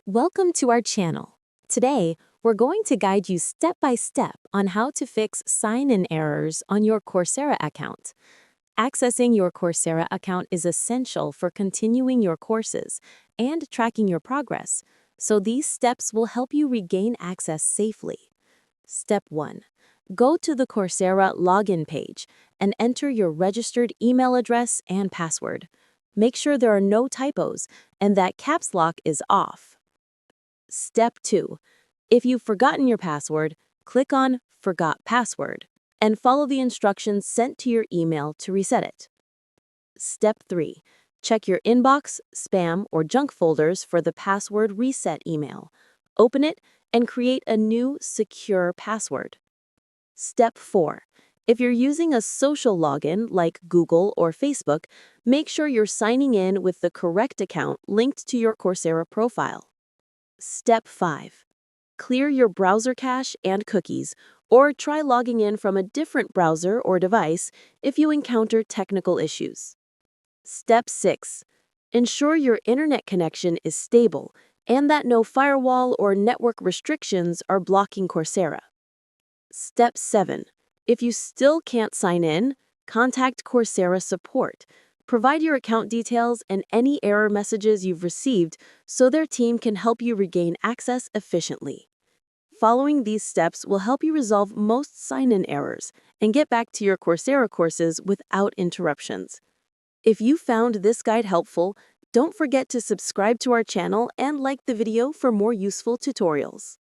Welcome to our channel. Today, we're going to guide you step by step on how to fix sign-in errors on your Coursera account. Accessing your Coursera account is essential for continuing your courses and tracking your progress, so these steps will help you regain access safely. Step 1. Go to the Coursera login page and enter your registered email address and password. Make sure there are no typos and that caps lock is off. Step 2. If you've forgotten your password, click on Forgot Password and follow the instructions sent to your email to reset it. Step 3. Check your inbox, spam, or junk folders for the password reset email. Open it and create a new, secure password. Step 4. If you're using a social login like Google or Facebook, make sure you're signing in with the correct account linked to your Coursera profile. Step 5. Clear your browser cache and cookies, or try logging in from a different browser or device if you encounter technical issues. Step 6. Ensure your internet connection is stable and that no firewall or network restrictions are blocking Coursera. Step 7. If you still can't sign in, contact Coursera support. Provide your account details and any error messages you've received so their team can help you regain access efficiently. Following these steps will help you resolve most sign-in errors and get back to your Coursera courses without interruptions. If you found this guide helpful, don't forget to subscribe to our channel and like the video for more useful tutorials.